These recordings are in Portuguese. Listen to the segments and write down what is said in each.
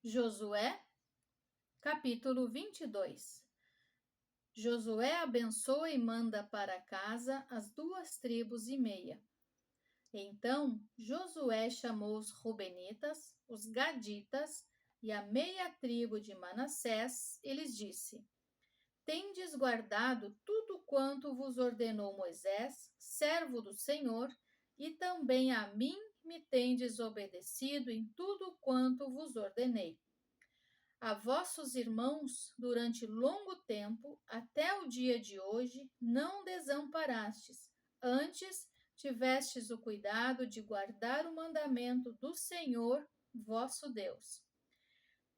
Josué, capítulo 22. Josué abençoa e manda para casa as 2,5 tribos. Então Josué chamou os Rubenitas, os Gaditas e a meia tribo de Manassés e lhes disse: Tendes guardado tudo quanto vos ordenou Moisés, servo do Senhor, e também a mim me tendes obedecido em tudo quanto vos ordenei. A vossos irmãos, durante longo tempo, até o dia de hoje, não desamparastes, antes tivestes o cuidado de guardar o mandamento do Senhor, vosso Deus.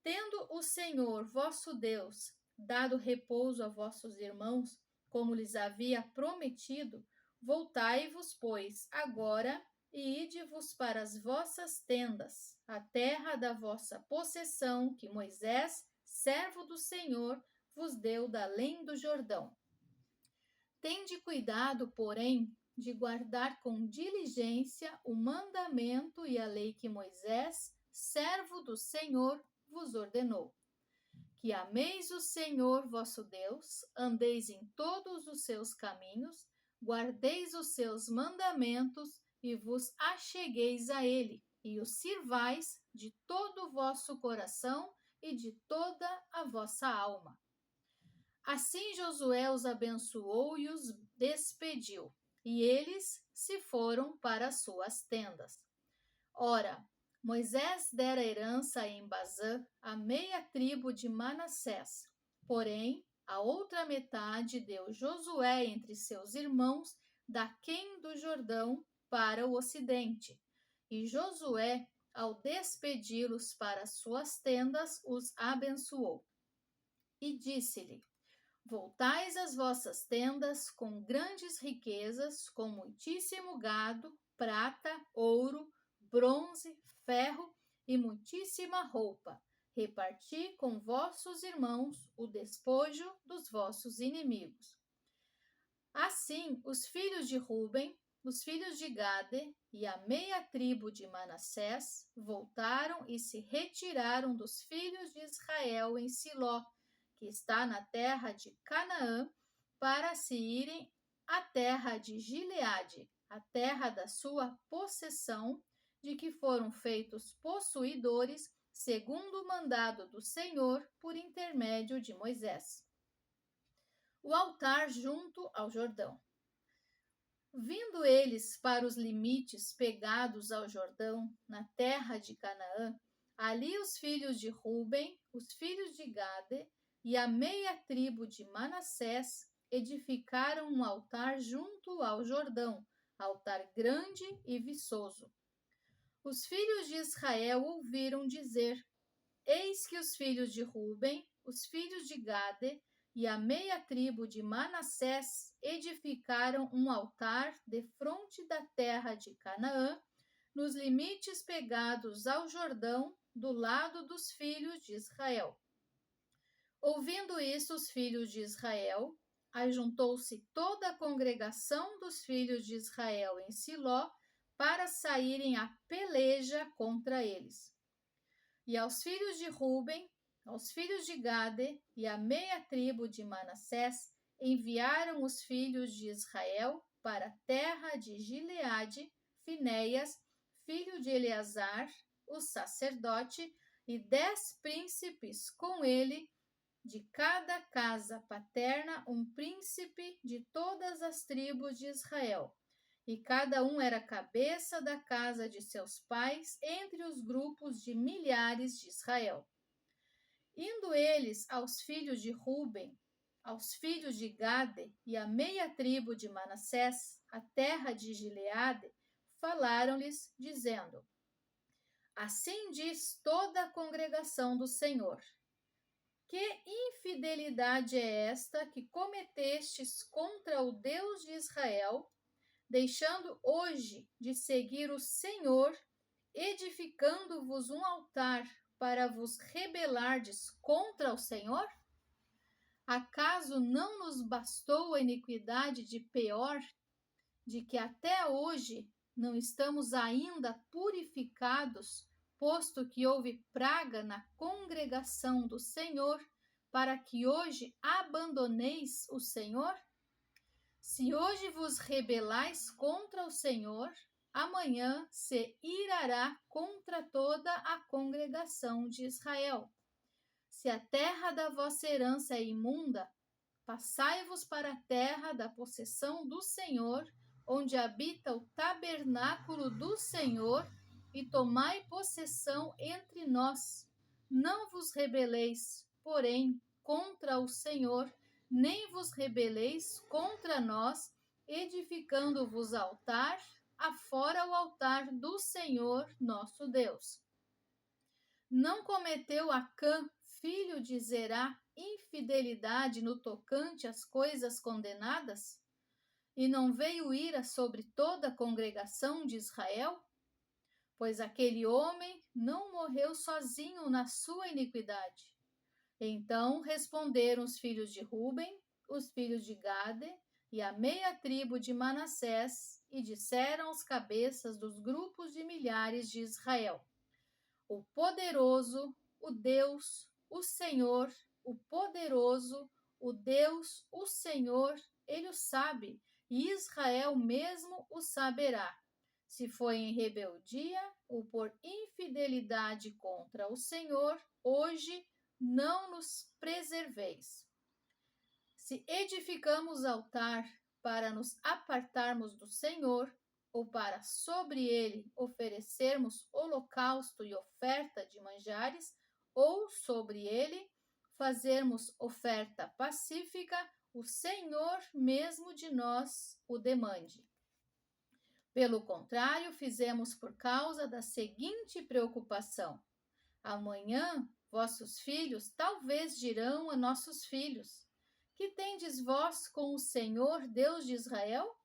Tendo o Senhor, vosso Deus, dado repouso a vossos irmãos, como lhes havia prometido, voltai-vos, pois, agora e ide-vos para as vossas tendas, a terra da vossa possessão, que Moisés, servo do Senhor, vos deu da além do Jordão. Tende cuidado, porém, de guardar com diligência o mandamento e a lei que Moisés, servo do Senhor, vos ordenou. Que ameis o Senhor vosso Deus, andeis em todos os seus caminhos, guardeis os seus mandamentos e vos achegueis a ele, e o sirvais de todo o vosso coração e de toda a vossa alma. Assim Josué os abençoou e os despediu, e eles se foram para as suas tendas. Ora, Moisés dera herança em Bazã a meia tribo de Manassés, porém a outra metade deu Josué entre seus irmãos daquém do Jordão para o ocidente. E Josué, ao despedi-los para suas tendas, os abençoou. E disse-lhe: Voltais às vossas tendas com grandes riquezas, com muitíssimo gado, prata, ouro, bronze, ferro e muitíssima roupa. Reparti com vossos irmãos o despojo dos vossos inimigos. Assim, os filhos de Ruben, os filhos de Gade e a meia tribo de Manassés voltaram e se retiraram dos filhos de Israel em Siló, que está na terra de Canaã, para se irem à terra de Gileade, a terra da sua possessão, de que foram feitos possuidores, segundo o mandado do Senhor, por intermédio de Moisés. O altar junto ao Jordão. Vindo eles para os limites pegados ao Jordão, na terra de Canaã, ali os filhos de Ruben, os filhos de Gade e a meia tribo de Manassés edificaram um altar junto ao Jordão, altar grande e viçoso. Os filhos de Israel ouviram dizer: Eis que os filhos de Ruben, os filhos de Gade e a meia tribo de Manassés edificaram um altar defronte da terra de Canaã, nos limites pegados ao Jordão, do lado dos filhos de Israel. Ouvindo isso, os filhos de Israel, ajuntou-se toda a congregação dos filhos de Israel em Siló para saírem à peleja contra eles. E aos filhos de Ruben, aos filhos de Gade e a meia tribo de Manassés enviaram os filhos de Israel para a terra de Gileade, Finéias, filho de Eleazar, o sacerdote, e 10 príncipes com ele, de cada casa paterna um príncipe de todas as tribos de Israel, e cada um era cabeça da casa de seus pais entre os grupos de milhares de Israel. Indo eles aos filhos de Ruben, aos filhos de Gade e à meia tribo de Manassés, a terra de Gileade, falaram-lhes, dizendo: Assim diz toda a congregação do Senhor: Que infidelidade é esta que cometestes contra o Deus de Israel, deixando hoje de seguir o Senhor, edificando-vos um altar para vos rebelardes contra o Senhor? Acaso não nos bastou a iniquidade de Peor, de que até hoje não estamos ainda purificados posto que houve praga na congregação do Senhor, para que hoje abandoneis o Senhor? Se hoje vos rebelais contra o Senhor, amanhã se irará contra toda a congregação de Israel. Se a terra da vossa herança é imunda, passai-vos para a terra da possessão do Senhor, onde habita o tabernáculo do Senhor, e tomai possessão entre nós. Não vos rebeleis, porém, contra o Senhor, nem vos rebeleis contra nós, edificando-vos altar, afora o altar do Senhor nosso Deus. Não cometeu Acã, filho de Zerá, infidelidade no tocante às coisas condenadas? E não veio ira sobre toda a congregação de Israel? Pois aquele homem não morreu sozinho na sua iniquidade. Então responderam os filhos de Ruben, os filhos de Gade e a meia tribo de Manassés, e disseram aos cabeças dos grupos de milhares de Israel: o poderoso, o Deus, o Senhor, o poderoso, o Deus, o Senhor, ele o sabe, e Israel mesmo o saberá. Se foi em rebeldia ou por infidelidade contra o Senhor, hoje não nos preserveis. Se edificamos altar para nos apartarmos do Senhor, ou para sobre ele oferecermos holocausto e oferta de manjares, ou sobre ele fazermos oferta pacífica, o Senhor mesmo de nós o demande. Pelo contrário, fizemos por causa da seguinte preocupação: amanhã vossos filhos talvez dirão a nossos filhos: que tendes vós com o Senhor Deus de Israel?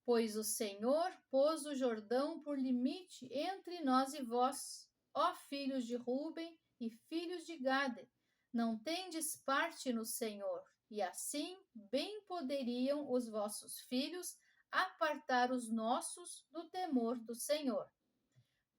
Pois o Senhor pôs o Jordão por limite entre nós e vós, ó filhos de Ruben e filhos de Gade. Não tendes parte no Senhor, e assim bem poderiam os vossos filhos apartar os nossos do temor do Senhor.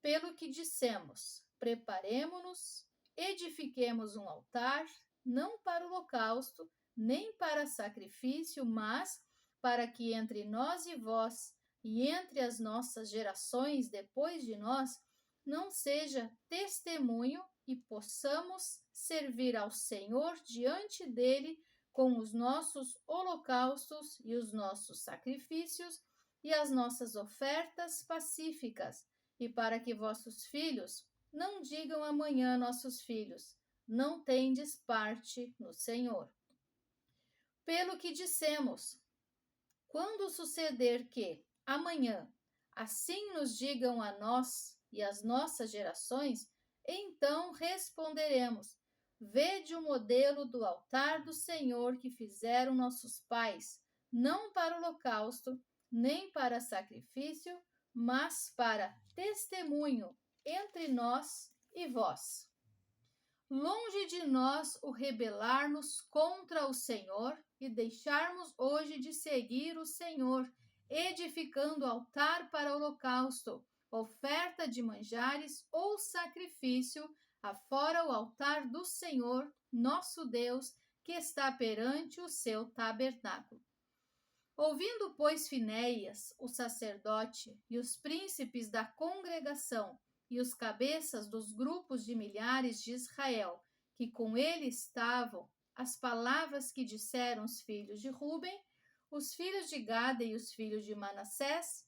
Pelo que dissemos: preparemo-nos, edifiquemos um altar, não para holocausto, nem para sacrifício, mas para que entre nós e vós, e entre as nossas gerações depois de nós, não seja testemunho, e possamos servir ao Senhor diante dele com os nossos holocaustos e os nossos sacrifícios e as nossas ofertas pacíficas, e para que vossos filhos não digam amanhã nossos filhos: não tendes parte no Senhor. Pelo que dissemos: quando suceder que, amanhã, assim nos digam a nós e às nossas gerações, então responderemos: vede o modelo do altar do Senhor que fizeram nossos pais, não para holocausto, nem para sacrifício, mas para testemunho entre nós e vós. Longe de nós o rebelar-nos contra o Senhor e deixarmos hoje de seguir o Senhor, edificando altar para holocausto, oferta de manjares ou sacrifício, afora o altar do Senhor, nosso Deus, que está perante o seu tabernáculo. Ouvindo, pois, Finéias, o sacerdote, e os príncipes da congregação, e os cabeças dos grupos de milhares de Israel, que com ele estavam, as palavras que disseram os filhos de Ruben, os filhos de Gade e os filhos de Manassés,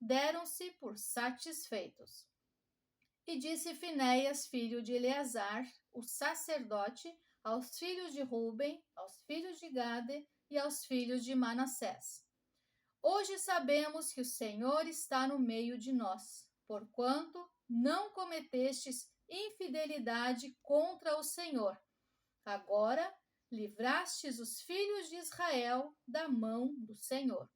deram-se por satisfeitos. E disse Finéias, filho de Eleazar, o sacerdote, aos filhos de Ruben, aos filhos de Gade e aos filhos de Manassés: hoje sabemos que o Senhor está no meio de nós, porquanto não cometestes infidelidade contra o Senhor. Agora livrastes os filhos de Israel da mão do Senhor.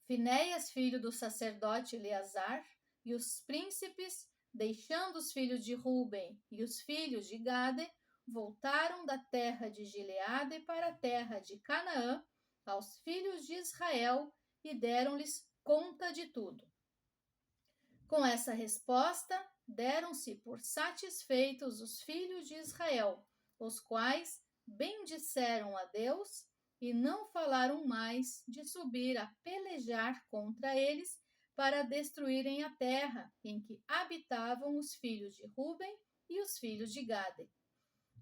Finéias, filho do sacerdote Eleazar, e os príncipes, deixando os filhos de Ruben e os filhos de Gade, voltaram da terra de Gileade para a terra de Canaã, aos filhos de Israel, e deram-lhes conta de tudo. Com essa resposta, deram-se por satisfeitos os filhos de Israel, os quais bendisseram a Deus e não falaram mais de subir a pelejar contra eles para destruírem a terra em que habitavam os filhos de Ruben e os filhos de Gade.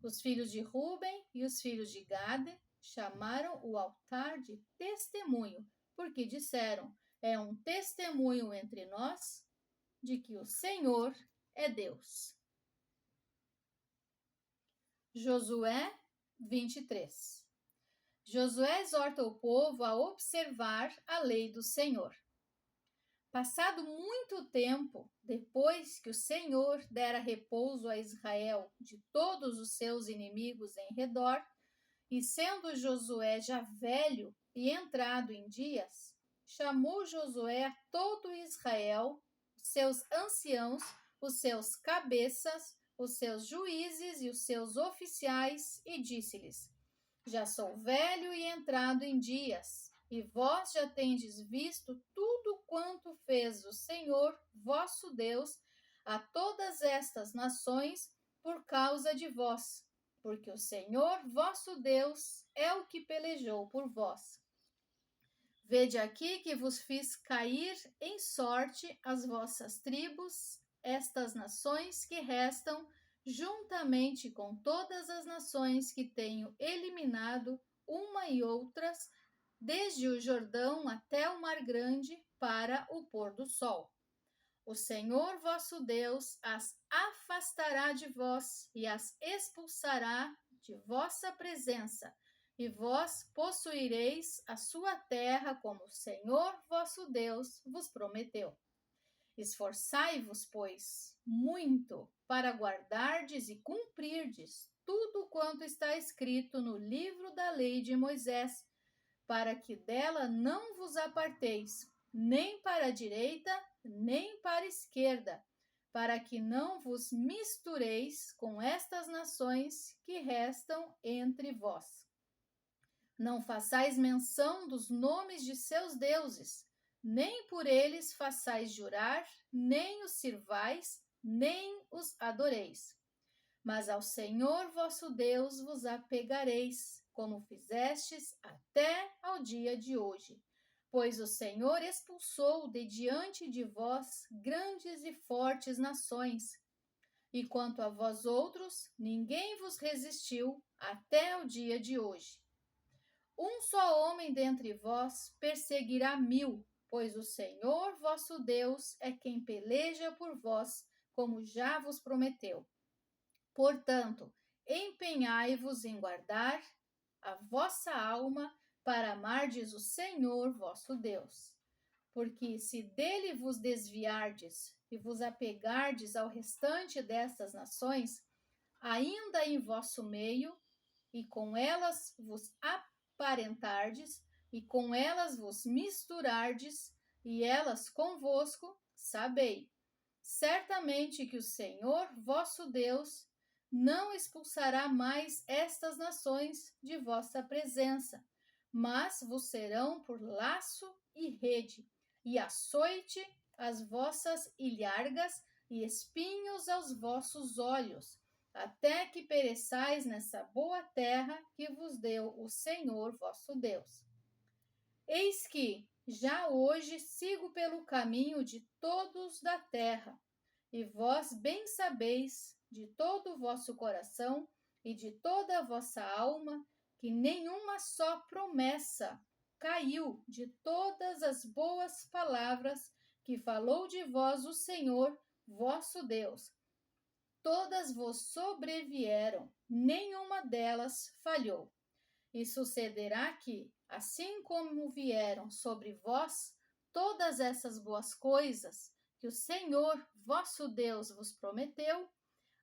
Os filhos de Ruben e os filhos de Gade chamaram o altar de testemunho, porque disseram: é um testemunho entre nós de que o Senhor é Deus. Josué 23. Josué exorta o povo a observar a lei do Senhor. Passado muito tempo, depois que o Senhor dera repouso a Israel de todos os seus inimigos em redor, e sendo Josué já velho e entrado em dias, chamou Josué a todo Israel, os seus anciãos, os seus cabeças, os seus juízes e os seus oficiais, e disse-lhes: já sou velho e entrado em dias, e vós já tendes visto tudo quanto fez o Senhor, vosso Deus, a todas estas nações por causa de vós, porque o Senhor, vosso Deus, é o que pelejou por vós. Vede aqui que vos fiz cair em sorte as vossas tribos, estas nações que restam, juntamente com todas as nações que tenho eliminado uma e outras, desde o Jordão até o Mar Grande, para o pôr do sol. O Senhor vosso Deus as afastará de vós e as expulsará de vossa presença, e vós possuireis a sua terra como o Senhor vosso Deus vos prometeu. Esforçai-vos, pois, muito para guardardes e cumprirdes tudo quanto está escrito no livro da lei de Moisés, para que dela não vos aparteis, nem para a direita, nem para a esquerda, para que não vos mistureis com estas nações que restam entre vós. Não façais menção dos nomes de seus deuses, nem por eles façais jurar, nem os sirvais, nem os adoreis. Mas ao Senhor vosso Deus vos apegareis, como fizestes até ao dia de hoje. Pois o Senhor expulsou de diante de vós grandes e fortes nações. E quanto a vós outros, ninguém vos resistiu até o dia de hoje. Um só homem dentre vós perseguirá 1000, pois o Senhor vosso Deus é quem peleja por vós, como já vos prometeu. Portanto, empenhai-vos em guardar a vossa alma para amardes o Senhor vosso Deus. Porque se dele vos desviardes e vos apegardes ao restante destas nações, ainda em vosso meio, e com elas vos aparentardes, e com elas vos misturardes, e elas convosco, sabei, certamente que o Senhor vosso Deus não expulsará mais estas nações de vossa presença, mas vos serão por laço e rede, e açoite as vossas ilhargas, e espinhos aos vossos olhos, até que pereçais nessa boa terra que vos deu o Senhor vosso Deus. Eis que, já hoje, sigo pelo caminho de todos da terra, e vós bem sabeis, de todo o vosso coração e de toda a vossa alma, que nenhuma só promessa caiu de todas as boas palavras que falou de vós o Senhor, vosso Deus. Todas vos sobrevieram, nenhuma delas falhou. E sucederá que, assim como vieram sobre vós todas essas boas coisas que o Senhor, vosso Deus, vos prometeu,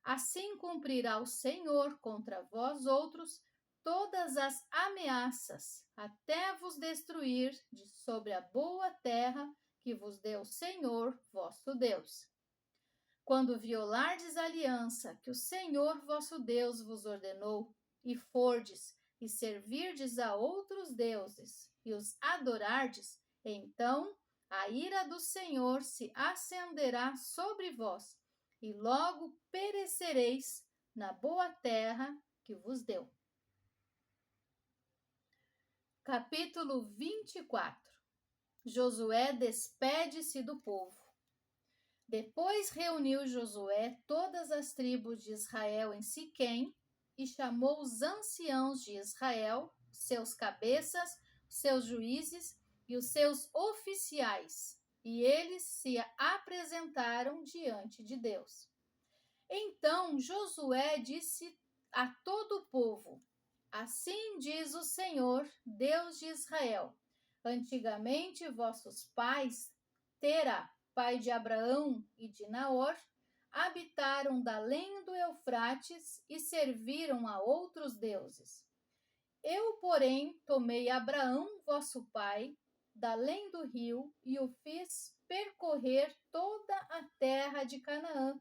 assim cumprirá o Senhor contra vós outros todas as ameaças, até vos destruir de sobre a boa terra que vos deu o Senhor, vosso Deus. Quando violardes a aliança que o Senhor, vosso Deus, vos ordenou, e fordes e servirdes a outros deuses, e os adorardes, então a ira do Senhor se acenderá sobre vós, e logo perecereis na boa terra que vos deu. Capítulo 24. Josué despede-se do povo. Depois reuniu Josué todas as tribos de Israel em Siquém e chamou os anciãos de Israel, seus cabeças, seus juízes e os seus oficiais, e eles se apresentaram diante de Deus. Então Josué disse a todo o povo: Assim diz o Senhor, Deus de Israel: Antigamente vossos pais, Tera, pai de Abraão e de Naor, habitaram da além do Eufrates e serviram a outros deuses. Eu, porém, tomei Abraão, vosso pai, da além do rio, e o fiz percorrer toda a terra de Canaã.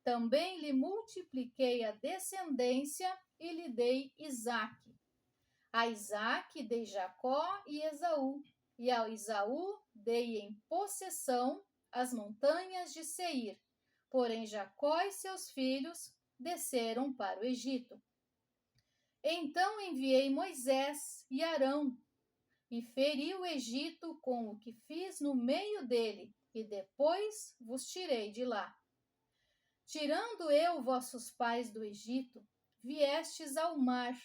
Também lhe multipliquei a descendência e lhe dei Isaque. A Isaque dei Jacó e Esaú, e a Esaú dei em possessão as montanhas de Seir. Porém Jacó e seus filhos desceram para o Egito. Então enviei Moisés e Arão, e feri o Egito com o que fiz no meio dele, e depois vos tirei de lá. Tirando eu vossos pais do Egito, viestes ao mar.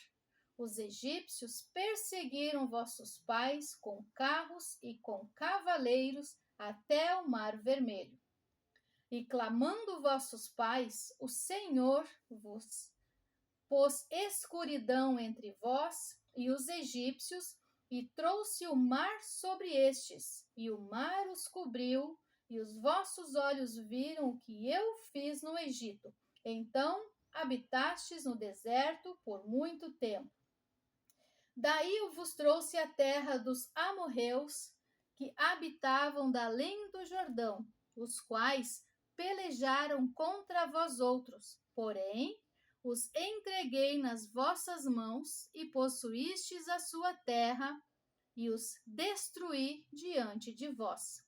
Os egípcios perseguiram vossos pais com carros e com cavaleiros até o mar vermelho. E clamando vossos pais, o Senhor vos pôs escuridão entre vós e os egípcios, e trouxe o mar sobre estes, e o mar os cobriu, e os vossos olhos viram o que eu fiz no Egito. Então habitastes no deserto por muito tempo. Daí eu vos trouxe a terra dos amorreus, que habitavam da além do Jordão, os quais pelejaram contra vós outros, porém os entreguei nas vossas mãos, e possuístes a sua terra, e os destruí diante de vós.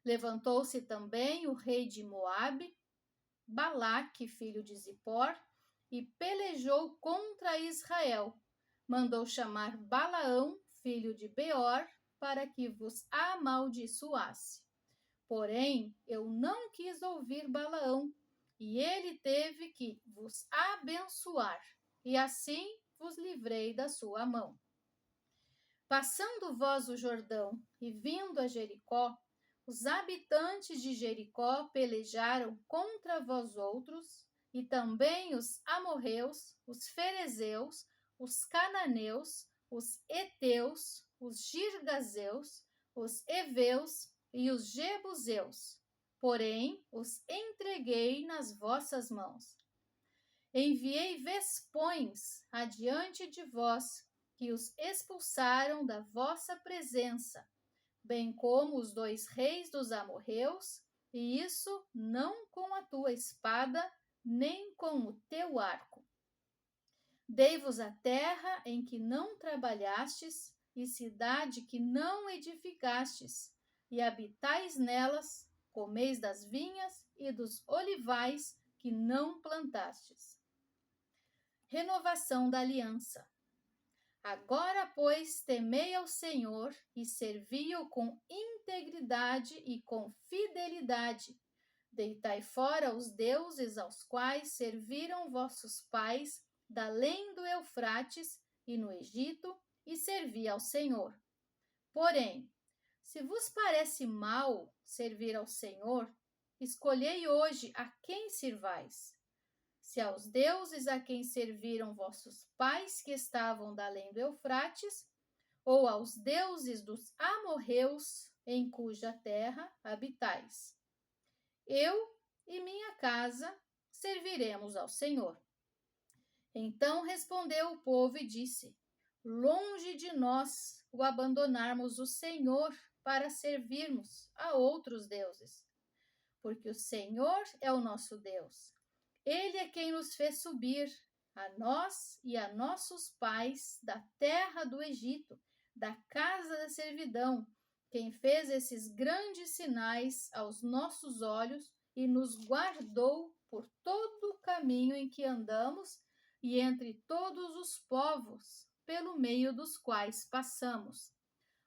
Levantou-se também o rei de Moabe, Balaque, filho de Zippor, e pelejou contra Israel. Mandou chamar Balaão, filho de Beor, para que vos amaldiçoasse. Porém, eu não quis ouvir Balaão, e ele teve que vos abençoar, e assim vos livrei da sua mão. Passando vós o Jordão e vindo a Jericó, os habitantes de Jericó pelejaram contra vós outros, e também os amorreus, os ferezeus, os cananeus, os heteus, os girgazeus, os heveus e os jebuseus. Porém, os entreguei nas vossas mãos. Enviei vespões adiante de vós, que os expulsaram da vossa presença, bem como os 2 reis dos amorreus, e isso não com a tua espada, nem com o teu arco. Dei-vos a terra em que não trabalhastes, e cidade que não edificastes, e habitais nelas, comeis das vinhas e dos olivais que não plantastes. Renovação da aliança. Agora, pois, temei ao Senhor e servi-o com integridade e com fidelidade. Deitai fora os deuses aos quais serviram vossos pais da além do Eufrates e no Egito, e servi ao Senhor. Porém, se vos parece mal servir ao Senhor, escolhei hoje a quem sirvais. Se aos deuses a quem serviram vossos pais que estavam da além do Eufrates, ou aos deuses dos amorreus em cuja terra habitais. Eu e minha casa serviremos ao Senhor. Então respondeu o povo e disse: Longe de nós o abandonarmos o Senhor para servirmos a outros deuses, porque o Senhor é o nosso Deus. Ele é quem nos fez subir, a nós e a nossos pais, da terra do Egito, da casa da servidão, quem fez esses grandes sinais aos nossos olhos e nos guardou por todo o caminho em que andamos e entre todos os povos pelo meio dos quais passamos.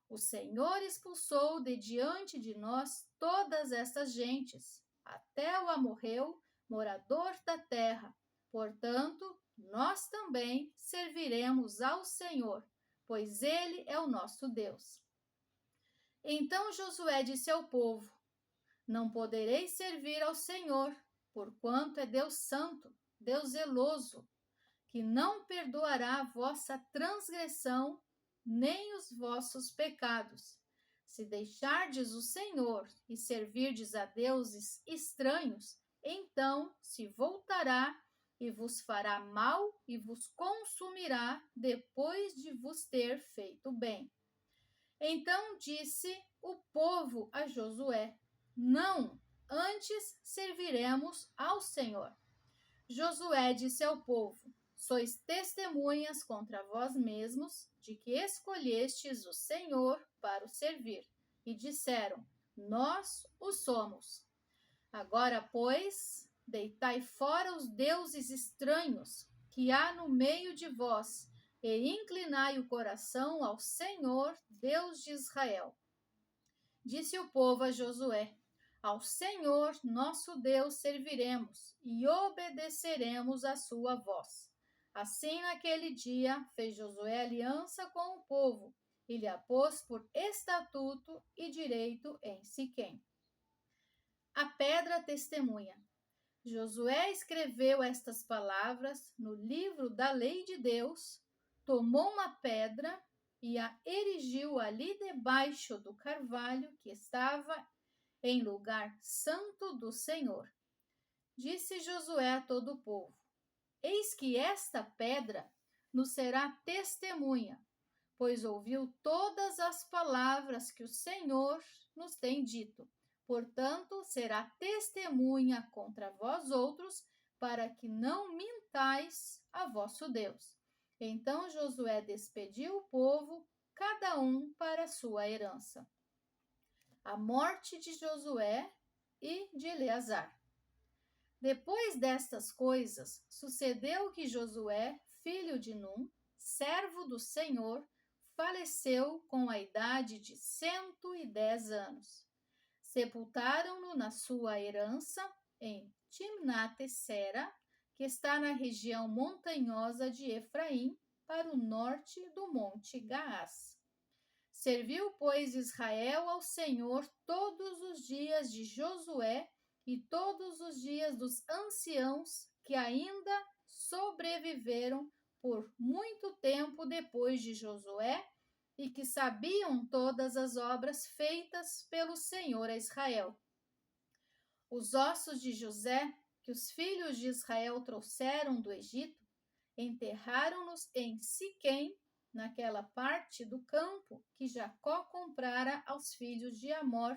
O Senhor expulsou de diante de nós todas estas gentes, até o amorreu, morador da terra. Portanto, nós também serviremos ao Senhor, pois Ele é o nosso Deus. Então Josué disse ao povo: Não podereis servir ao Senhor, porquanto é Deus santo, Deus zeloso, que não perdoará a vossa transgressão nem os vossos pecados. Se deixardes o Senhor e servirdes a deuses estranhos, então se voltará e vos fará mal e vos consumirá depois de vos ter feito bem. Então disse o povo a Josué: Não, antes serviremos ao Senhor. Josué disse ao povo: Sois testemunhas contra vós mesmos de que escolhestes o Senhor para o servir. E disseram: Nós o somos. Agora, pois, deitai fora os deuses estranhos que há no meio de vós e inclinai o coração ao Senhor, Deus de Israel. Disse o povo a Josué: Ao Senhor nosso Deus serviremos e obedeceremos à sua voz. Assim, naquele dia, fez Josué aliança com o povo e lhe a pôs por estatuto e direito em Siquém. A pedra testemunha. Josué escreveu estas palavras no livro da lei de Deus, tomou uma pedra e a erigiu ali debaixo do carvalho que estava em lugar santo do Senhor. Disse Josué a todo o povo: Eis que esta pedra nos será testemunha, pois ouviu todas as palavras que o Senhor nos tem dito. Portanto, será testemunha contra vós outros, para que não mintais a vosso Deus. Então Josué despediu o povo, cada um para a sua herança. A morte de Josué e de Eleazar. Depois destas coisas, sucedeu que Josué, filho de Num, servo do Senhor, faleceu com a idade de 110 anos. Sepultaram-no na sua herança em Timnat-Sera, que está na região montanhosa de Efraim, para o norte do monte Gaás. Serviu, pois, Israel ao Senhor todos os dias de Josué e todos os dias dos anciãos que ainda sobreviveram por muito tempo depois de Josué e que sabiam todas as obras feitas pelo Senhor a Israel. Os ossos de José, que os filhos de Israel trouxeram do Egito, enterraram-nos em Siquém, naquela parte do campo que Jacó comprara aos filhos de Amor,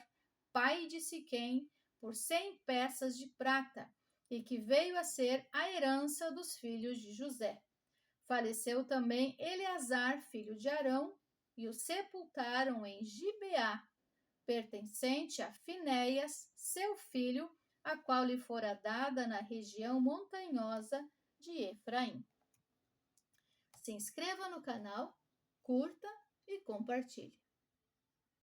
pai de Siquém, por 100 peças de prata, e que veio a ser a herança dos filhos de José. Faleceu também Eleazar, filho de Arão, e o sepultaram em Gibeá, pertencente a Finéias, seu filho, a qual lhe fora dada na região montanhosa de Efraim. Se inscreva no canal, curta e compartilhe.